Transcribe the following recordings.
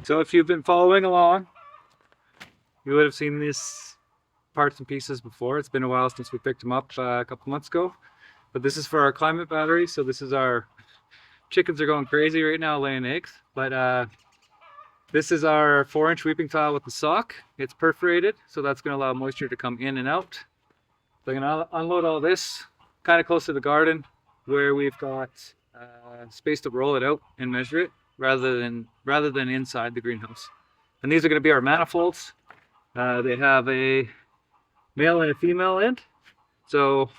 So if you've been following along, you would have seen these parts and pieces before. It's been a while since we picked them up a couple months ago. But this is for our climate battery. So this is our chickens are going crazy right now laying eggs. But this is our 4-inch weeping tile with the sock. It's perforated, so that's going to allow moisture to come in and out. So I'm going to unload all this kind of close to the garden where we've got space to roll it out and measure it rather than inside the greenhouse. And these are going to be our manifolds. They have a male and a female end. So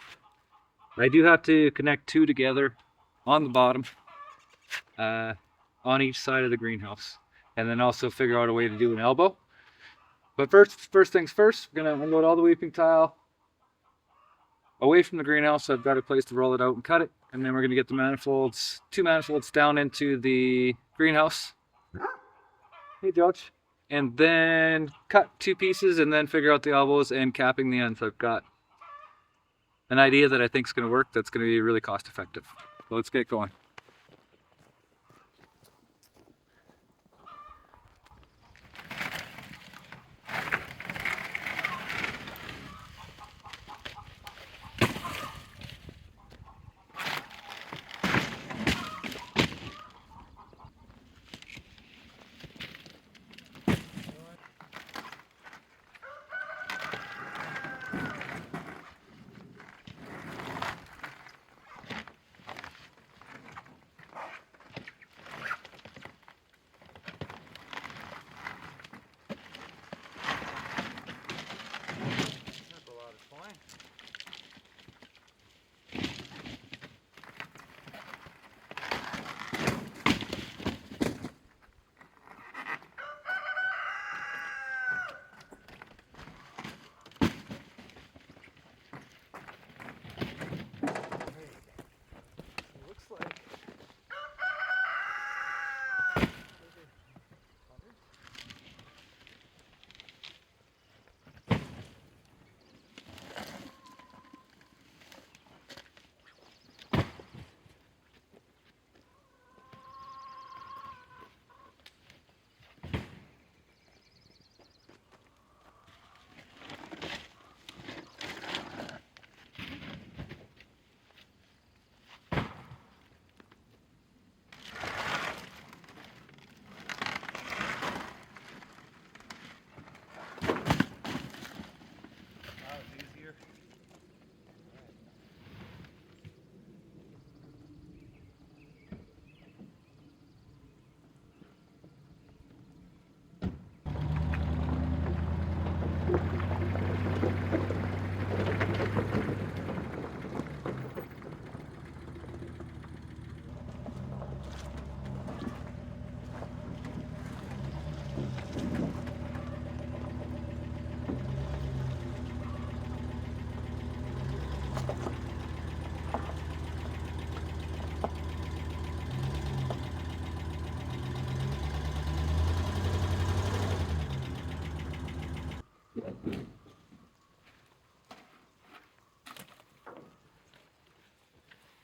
I do have to connect two together on the bottom on each side of the greenhouse. And then also figure out a way to do an elbow. But first things first, we're going to unload all the weeping tile away from the greenhouse. So I've got a place to roll it out and cut it. And then we're going to get the manifolds, 2 manifolds down into the greenhouse. Hey, George. And then cut 2 pieces and then figure out the elbows and capping the ends. I've got an idea that I think is going to work that's going to be really cost effective. So let's get going.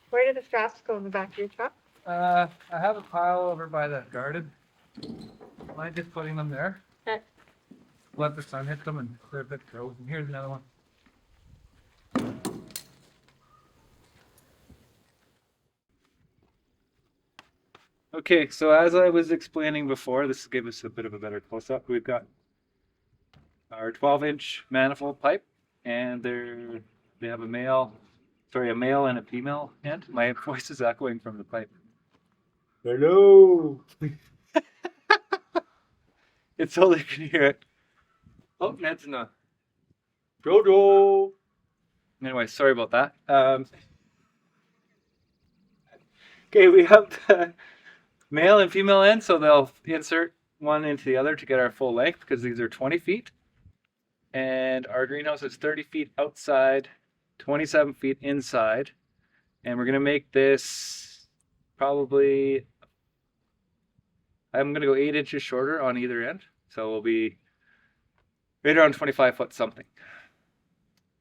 Where did the straps go in the back of your truck? I have a pile over by that garden. Mind just putting them there? Okay. Let the sun hit them and they're a bit frozen. Here's another one. Okay, so as I was explaining before, this will give us a bit of a better close-up. We've got our 12-inch manifold pipe, and they have a male and a female end. My voice is echoing from the pipe. Hello. It's so they can hear it. Oh, Ned's in the Jojo. Anyway, sorry about that. Okay, we have the male and female end, so they'll insert one into the other to get our full length because these are 20 feet. And our greenhouse is 30 feet outside, 27 feet inside. And we're going to make this probably, I'm going to go 8 inches shorter on either end. So we'll be right around 25 foot something.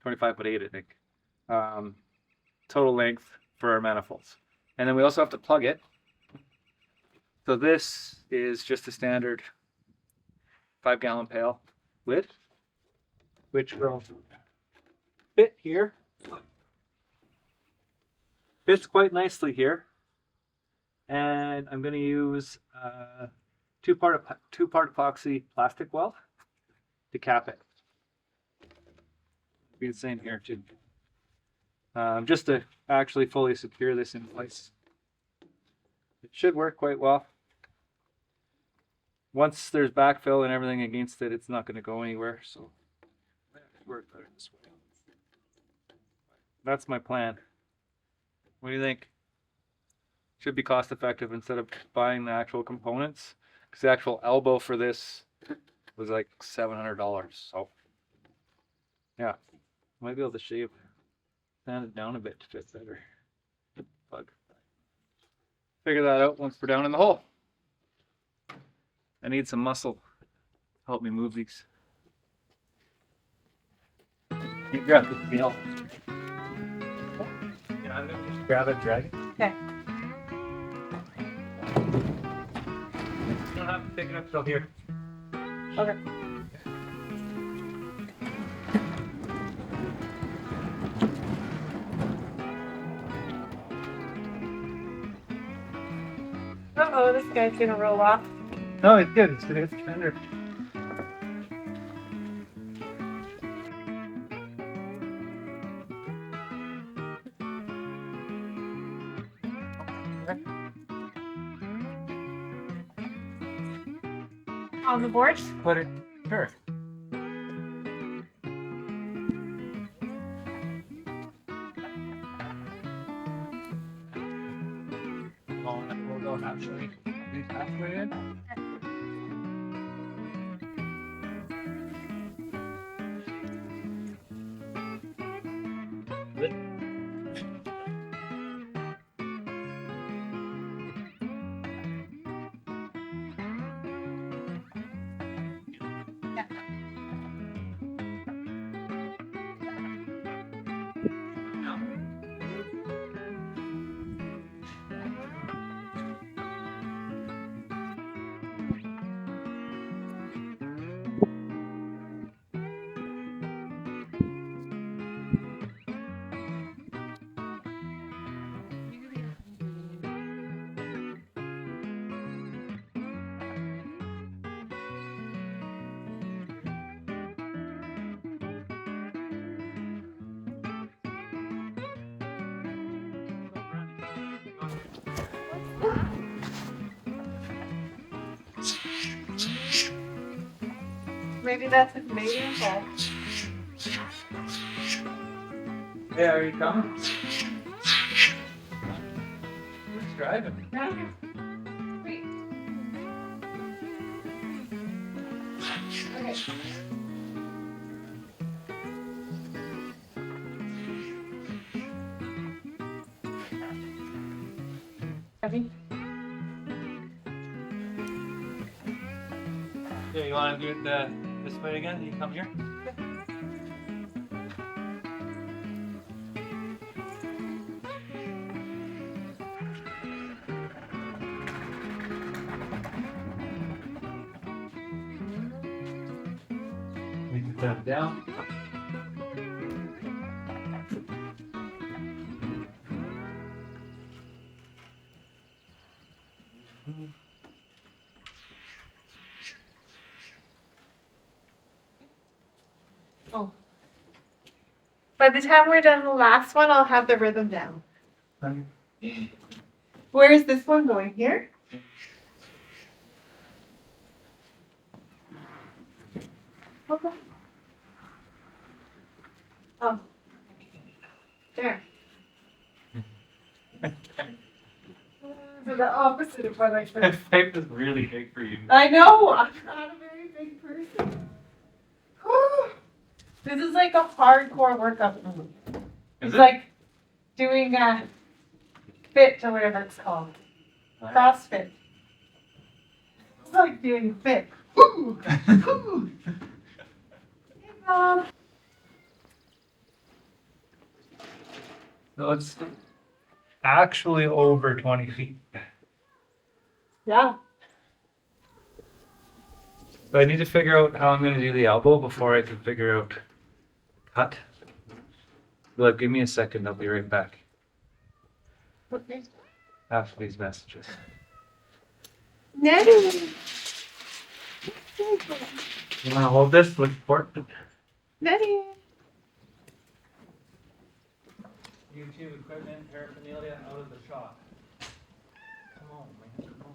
25 foot 8, I think. Total length for our manifolds. And then we also have to plug it. So this is just a standard 5-gallon pail lid, which will fit here. Fits quite nicely here. And I'm going to use two-part epoxy plastic weld to cap it. Be the same here too. Just to actually fully secure this in place. It should work quite well. Once there's backfill and everything against it, it's not going to go anywhere. So it work better this way. That's my plan. What do you think? Should be cost effective instead of buying the actual components, because the actual elbow for this was like $700. So yeah, might be able to sand it down a bit to fit better. Plug. Figure that out once we're down in the hole. I need some muscle to help me move these. You grab the wheel. Yeah, I'm gonna just grab it, drag it. Okay. You don't have to pick it up till here. Okay. Uh-oh, this guy's gonna roll off. No, it's good. It's tender. On the board? Put it. Sure. Oh, we'll go halfway. Halfway in. Good. Maybe that's his mating call. Hey, are you coming? Who's driving? Yeah. Wait. Okay. Heavy? Yeah, you want to do it this way again? You come here? We can put it down. Oh. By the time we're done the last one, I'll have the rhythm down. Where is this one going? Here? Okay. Oh. There. So the opposite of what I said. That pipe is really big for you. I know! I'm not a very big person. This is like a hardcore workout for me. It's like doing a fit or whatever it's called. CrossFit. It's like doing fit. Hey, Mom. So it's actually over 20 feet. Yeah. But I need to figure out how I'm going to do the elbow before I can figure out cut. Look, give me a second. I'll be right back Okay. after these messages. Nettie. You want to hold this? Look important. Nettie. YouTube equipment, paraphernalia out of the shop. Come on, man. Come on.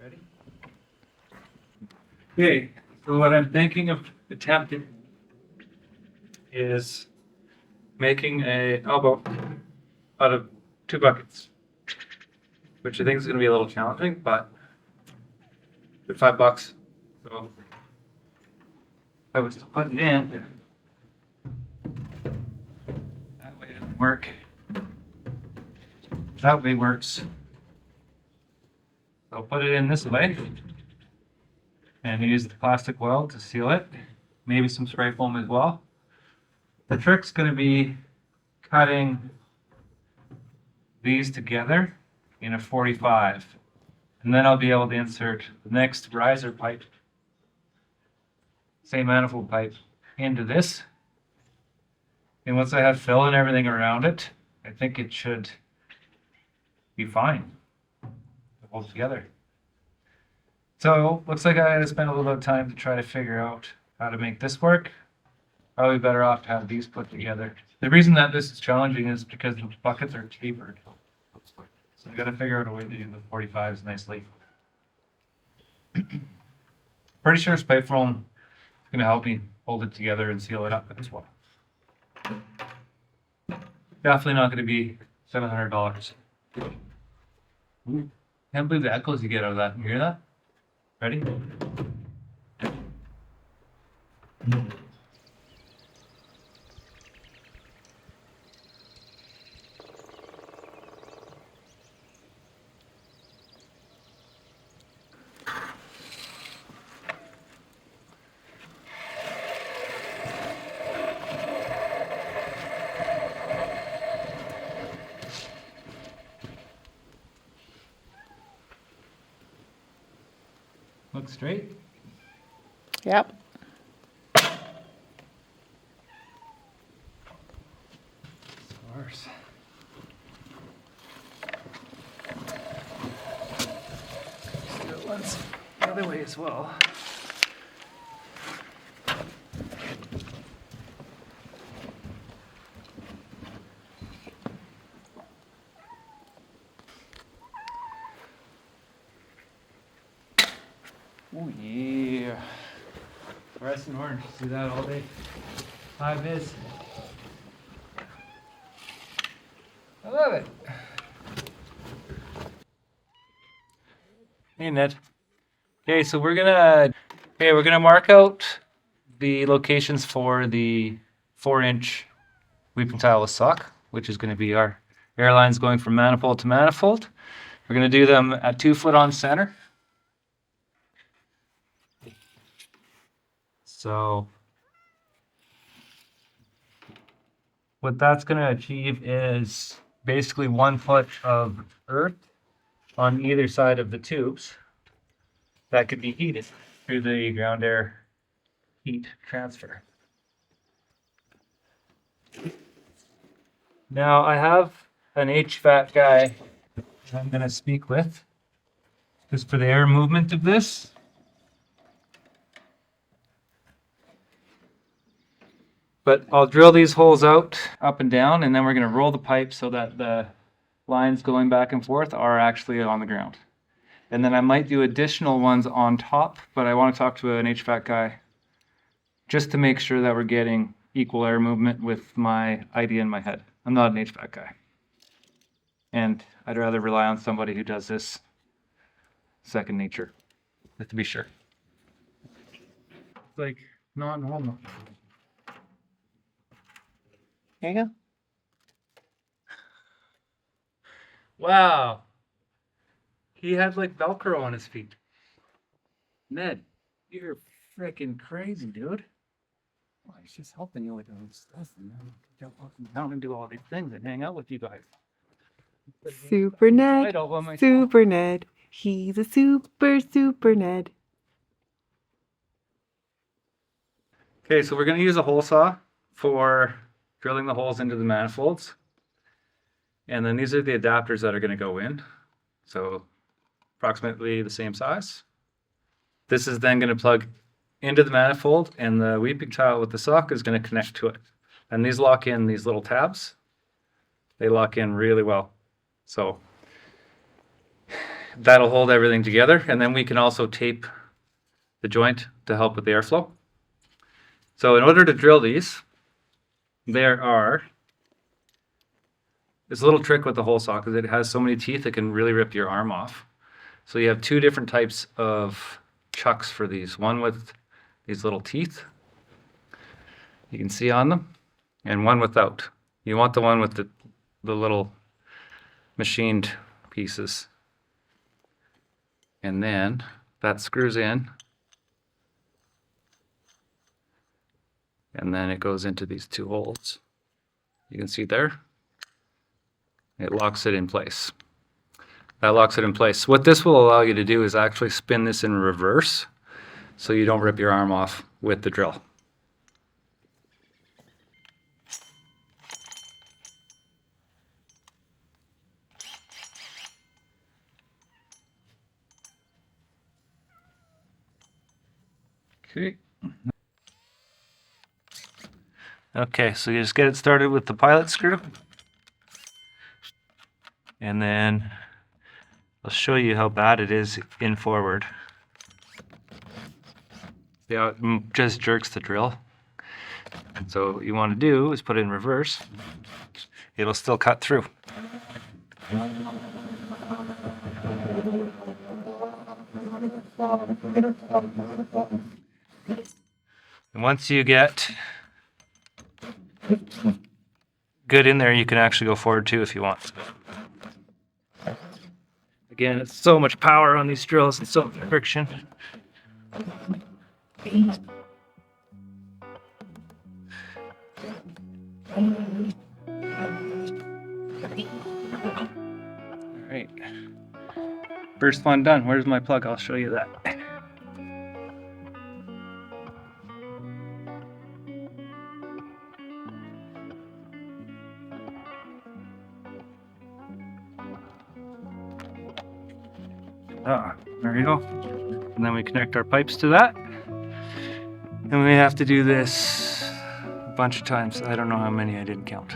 Ready? Okay, so what I'm thinking of attempting is making a elbow out of 2 buckets, which I think is going to be a little challenging, but they're $5. So if I was to put it in, that way it doesn't work. That way works. I'll put it in this way and use the plastic weld to seal it. Maybe some spray foam as well. The trick's going to be cutting these together in a 45. And then I'll be able to insert the next riser pipe, same manifold pipe, into this. And once I have fill and everything around it, I think it should be fine to hold together. So looks like I had to spend a little bit of time to try to figure out how to make this work. Probably better off to have these put together. The reason that this is challenging is because the buckets are tapered. So I gotta figure out a way to do the 45s nicely. Pretty sure spray foam is gonna help me hold it together and seal it up as well. Definitely not gonna be $700. Can't believe the echoes you get out of that. You hear that? Ready? Look straight. Yep. Stars. Still ones the other way as well. Oh yeah. Fluorescent orange. See that all day. High vis. I love it. Hey Ned. Okay, so we're gonna mark out the locations for the 4-inch weeping tile with sock, which is gonna be our airlines going from manifold to manifold. We're gonna do them at 2 foot on center. So what that's going to achieve is basically 1 foot of earth on either side of the tubes that could be heated through the ground air heat transfer. Now I have an HVAC guy I'm going to speak with just for the air movement of this. But I'll drill these holes out up and down, and then we're going to roll the pipe so that the lines going back and forth are actually on the ground. And then I might do additional ones on top, but I want to talk to an HVAC guy just to make sure that we're getting equal air movement with my idea in my head. I'm not an HVAC guy. And I'd rather rely on somebody who does this second nature, just to be sure. It's like not normal. There you go. Wow. He had like Velcro on his feet. Ned, you're freaking crazy, dude. Well, he's just helping you with all this stuff, and then jump up and down and do all these things and hang out with you guys. Super Ned. Right over myself. Super Ned. He's a super Ned. Okay, so we're going to use a hole saw for drilling the holes into the manifolds. And then these are the adapters that are going to go in. So approximately the same size. This is then going to plug into the manifold, and the weeping tile with the sock is going to connect to it. And these lock in these little tabs. They lock in really well. So that'll hold everything together. And then we can also tape the joint to help with the airflow. So in order to drill these, there's a little trick with the hole saw because it has so many teeth it can really rip your arm off. So you have two different types of chucks for these. One with these little teeth you can see on them, and one without. You want the one with the little machined pieces. And then that screws in. And then it goes into these two holes. You can see there. It locks it in place. That locks it in place. What this will allow you to do is actually spin this in reverse so you don't rip your arm off with the drill. Okay. Okay, so you just get it started with the pilot screw. And then I'll show you how bad it is in forward. Yeah, it just jerks the drill. So what you want to do is put it in reverse. It'll still cut through. And once you get good in there, you can actually go forward too if you want. Again, it's so much power on these drills and so much friction. Alright. First one done. Where's my plug? I'll show you that. There you go. And then we connect our pipes to that. And we have to do this a bunch of times. I don't know how many, I didn't count.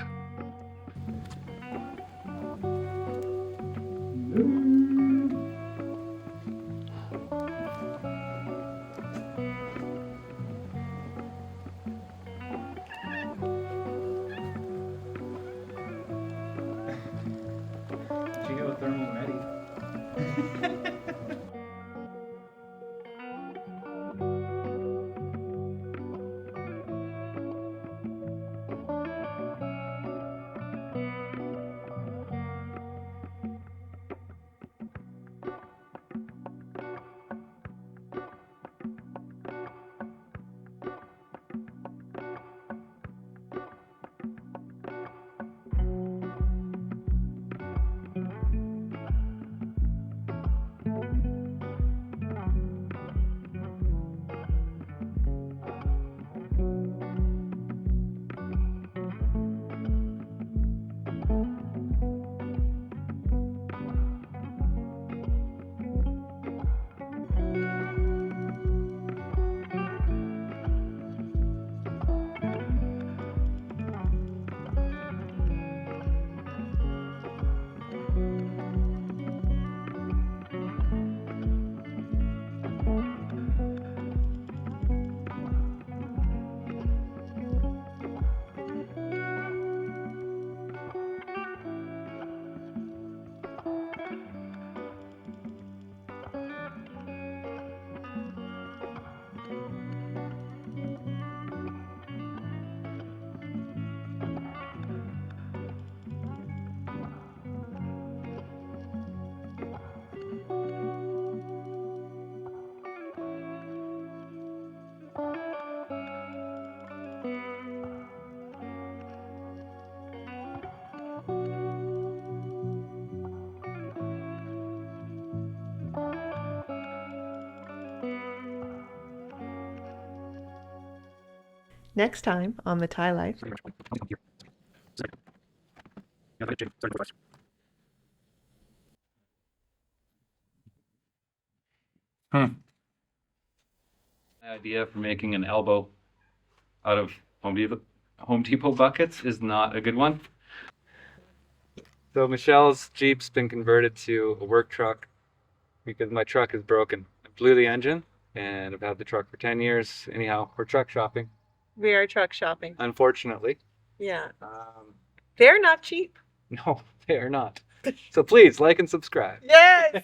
Geothermal ready. Next time on The Thai Life. Idea for making an elbow out of Home Depot buckets is not a good one. So Michelle's Jeep's been converted to a work truck because my truck is broken. I blew the engine and I've had the truck for 10 years. Anyhow, we're truck shopping, We are truck shopping. unfortunately. Yeah. Um, They're not cheap. no, they are not. So please like and subscribe. Yes.